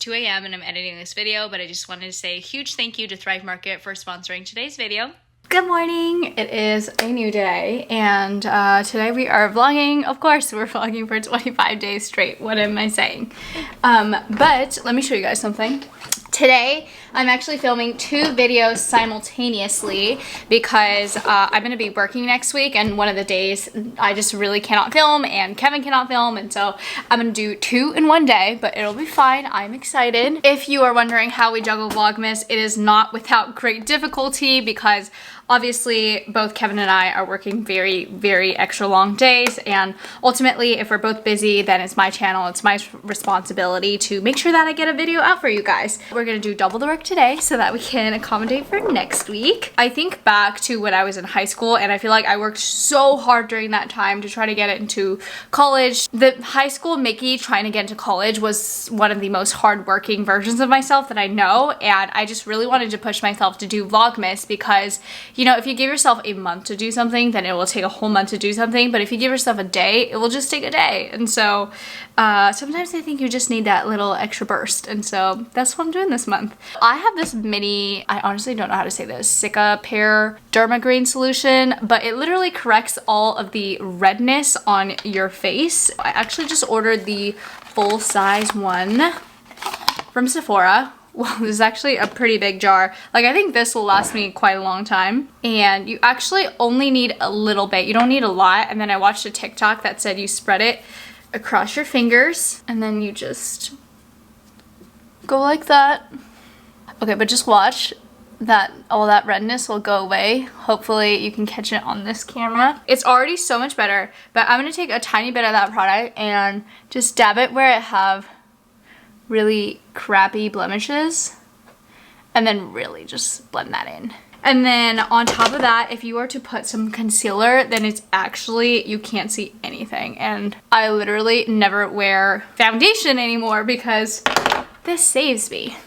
2 a.m. and I'm editing this video, but I just wanted to say a huge thank you to Thrive Market for sponsoring today's video. Good morning! It is a new day and today we are vlogging. Of course, we're vlogging for 25 days straight. What am I saying? But let me show you guys something. Today, I'm actually filming 2 videos simultaneously because I'm going to be working next week, and one of the days I just really cannot film and Kevin cannot film, and so I'm going to do 2 in one day, but it'll be fine. I'm excited. If you are wondering how we juggle Vlogmas, it is not without great difficulty because obviously both Kevin and I are working very, very extra long days, and ultimately if we're both busy, then it's my channel, it's my responsibility to make sure that I get a video out for you guys. We're gonna do double the work today so that we can accommodate for next week. I think back to when I was in high school, and I feel like I worked so hard during that time to try to get into college. The high school Mickey trying to get into college was one of the most hardworking versions of myself that I know, and I just really wanted to push myself to do Vlogmas because, you know, if you give yourself a month to do something, then it will take a whole month to do something, but if you give yourself a day, it will just take a day. And so sometimes I think you just need that little extra burst, and so that's what I'm doing this month. I have this mini, I honestly don't know how to say this, 𝘀𝐞𝗱 dermagreen solution, but it literally corrects all of the redness on your face. I actually just ordered the full size one from Sephora. Well, this is actually a pretty big jar. Like, I think this will last me quite a long time. And you actually only need a little bit. You don't need a lot. And then I watched a TikTok that said you spread it across your fingers and then you just go like that. Okay, but just watch that all that redness will go away. Hopefully you can catch it on this camera. It's already so much better, but I'm gonna take a tiny bit of that product and just dab it where I have really crappy blemishes, and then really just blend that in. And then on top of that, if you were to put some concealer, then it's actually, you can't see anything. And I literally never wear foundation anymore because this saves me.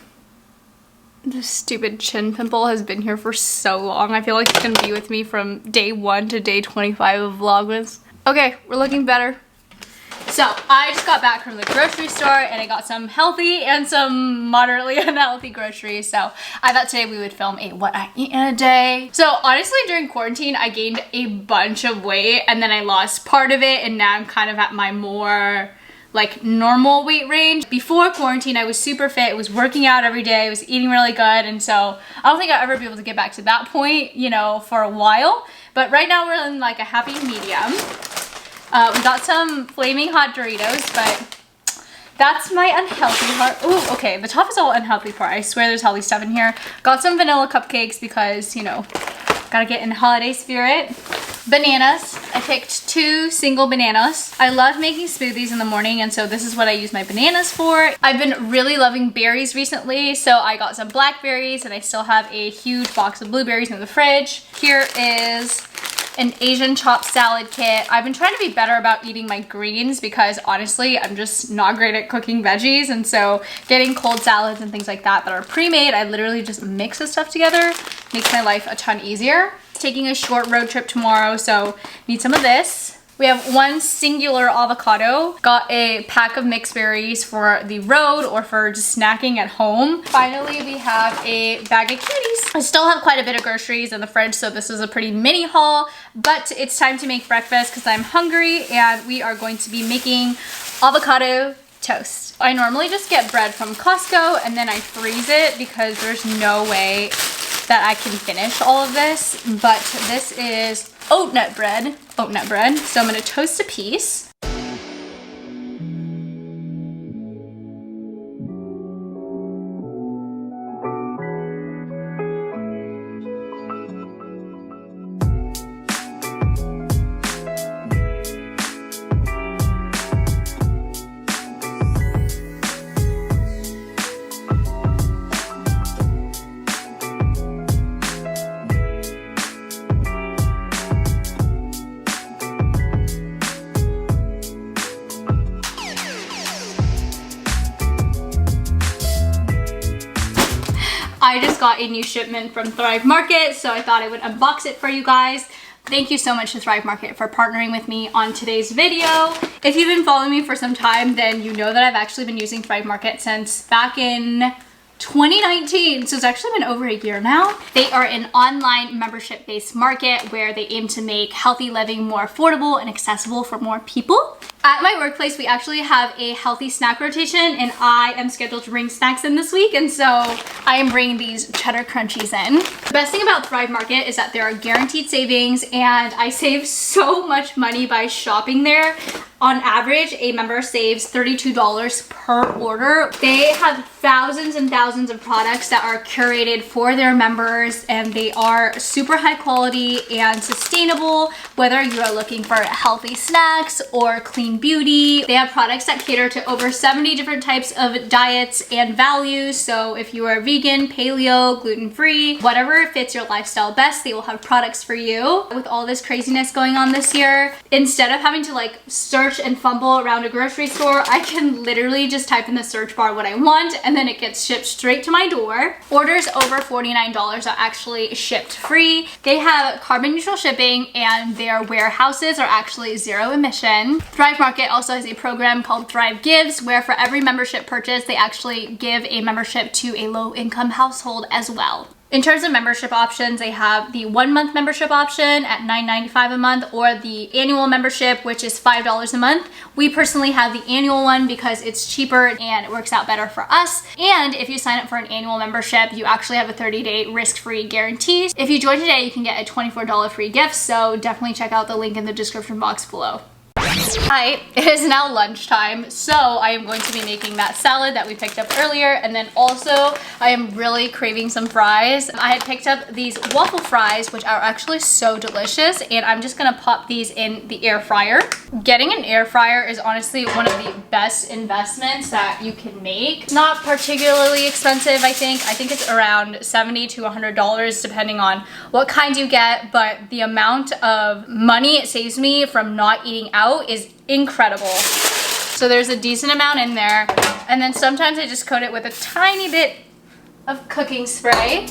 This stupid chin pimple has been here for so long. I feel like it's gonna be with me from day 1 to day 25 of Vlogmas. Okay, we're looking better. So I just got back from the grocery store and I got some healthy and some moderately unhealthy groceries. So I thought today we would film a what I eat in a day. So honestly, during quarantine, I gained a bunch of weight and then I lost part of it, and now I'm kind of at my more like normal weight range. Before quarantine, I was super fit, I was working out every day, I was eating really good, and so I don't think I'll ever be able to get back to that point, you know, for a while. But right now we're in like a happy medium. We got some flaming hot Doritos, but that's my unhealthy part. Ooh, okay, the top is all unhealthy part. I swear there's healthy stuff in here. Got some vanilla cupcakes because, you know, gotta get in the holiday spirit. Bananas. I picked 2 single bananas. I love making smoothies in the morning, and so this is what I use my bananas for. I've been really loving berries recently, so I got some blackberries, and I still have a huge box of blueberries in the fridge. Here is an Asian chopped salad kit. I've been trying to be better about eating my greens because honestly, I'm just not great at cooking veggies, and so getting cold salads and things like that are pre-made, I literally just mix the stuff together, makes my life a ton easier. Taking a short road trip tomorrow, so need some of this. We have 1 singular avocado. Got a pack of mixed berries for the road or for just snacking at home. Finally, we have a bag of cuties. I still have quite a bit of groceries in the fridge, so this is a pretty mini haul, but it's time to make breakfast because I'm hungry, and we are going to be making avocado toast. I normally just get bread from Costco and then I freeze it because there's no way that I can finish all of this, but this is oat nut bread. So I'm gonna toast a piece. I just got a new shipment from Thrive Market, so I thought I would unbox it for you guys. Thank you so much to Thrive Market for partnering with me on today's video. If you've been following me for some time, then you know that I've actually been using Thrive Market since back in 2019, so it's actually been over a year now. They are an online membership-based market where they aim to make healthy living more affordable and accessible for more people. At my workplace, we actually have a healthy snack rotation, and I am scheduled to bring snacks in this week, and so I am bringing these cheddar crunchies in. The best thing about Thrive Market is that there are guaranteed savings, and I save so much money by shopping there. On average, a member saves $32 per order. They have thousands and thousands of products that are curated for their members, and they are super high quality and sustainable, whether you are looking for healthy snacks or clean beauty. They have products that cater to over 70 different types of diets and values. So if you are vegan, paleo, gluten-free, whatever fits your lifestyle best, they will have products for you. With all this craziness going on this year, instead of having to like search and fumble around a grocery store, I can literally just type in the search bar what I want, and then it gets shipped straight to my door. Orders over $49 are actually shipped free. They have carbon neutral shipping, and their warehouses are actually zero emission. Thrive Market also has a program called 𝘀𝐻𝗌𝗆, where for every membership purchase, they actually give a membership to a low-income household as well. In terms of membership options, they have the 1-month membership option at $9.95 a month, or the annual membership, which is $5 a month. We personally have the annual one because it's cheaper and it works out better for us. And if you sign up for an annual membership, you actually have a 30-day risk-free guarantee. If you join today, you can get a $24 free gift, so definitely check out the link in the description box below. Hi, it is now lunchtime, so I am going to be making that salad that we picked up earlier, and then also I am really craving some fries. I had picked up these waffle fries, which are actually so delicious, and I'm just gonna pop these in the air fryer. Getting an air fryer is honestly one of the best investments that you can make. It's not particularly expensive, I think. I think it's around $70 to $100 depending on what kind you get, but the amount of money it saves me from not eating out is incredible. So there's a decent amount in there, and then sometimes I just coat it with a tiny bit of cooking spray.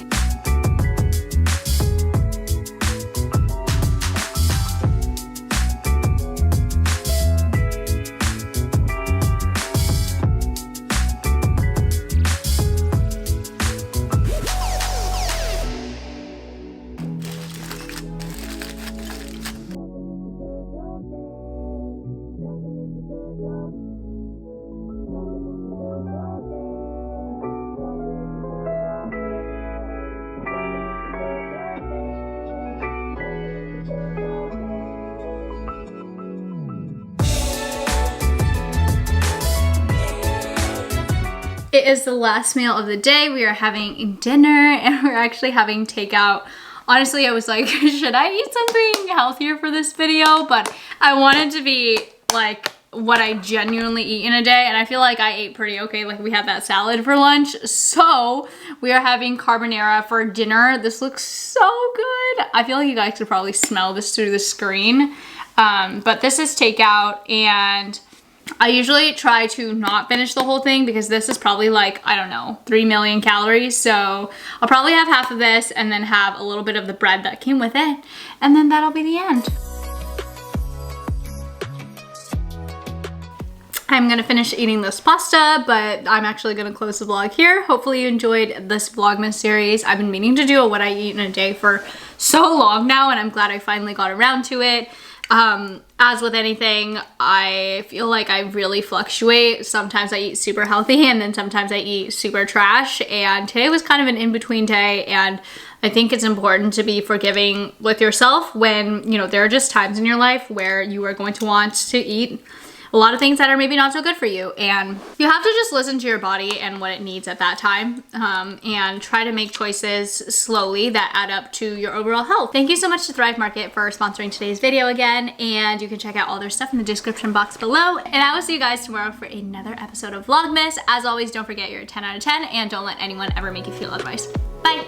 It is the last meal of the day. We are having dinner, and we're actually having takeout. Honestly, I was like, should I eat something healthier for this video? But I wanted to be like what I genuinely eat in a day, and I feel like I ate pretty okay. Like, we had that salad for lunch, so we are having carbonara for dinner. This looks so good. I feel like you guys could probably smell this through the screen, but this is takeout, and I usually try to not finish the whole thing because this is probably like, I don't know, 3 million calories. So I'll probably have half of this and then have a little bit of the bread that came with it, and then that'll be the end. I'm gonna finish eating this pasta, but I'm actually gonna close the vlog here. Hopefully you enjoyed this Vlogmas series. I've been meaning to do a what I eat in a day for so long now, and I'm glad I finally got around to it. As with anything, I feel like I really fluctuate. Sometimes I eat super healthy, and then sometimes I eat super trash, and today was kind of an in-between day, and I think it's important to be forgiving with yourself when, you know, there are just times in your life where you are going to want to eat a lot of things that are maybe not so good for you, and you have to just listen to your body and what it needs at that time, and try to make choices slowly that add up to your overall health. Thank you so much to Thrive Market for sponsoring today's video again, and you can check out all their stuff in the description box below, and I will see you guys tomorrow for another episode of Vlogmas. As always, don't forget you're a 10 out of 10, and don't let anyone ever make you feel otherwise. Bye!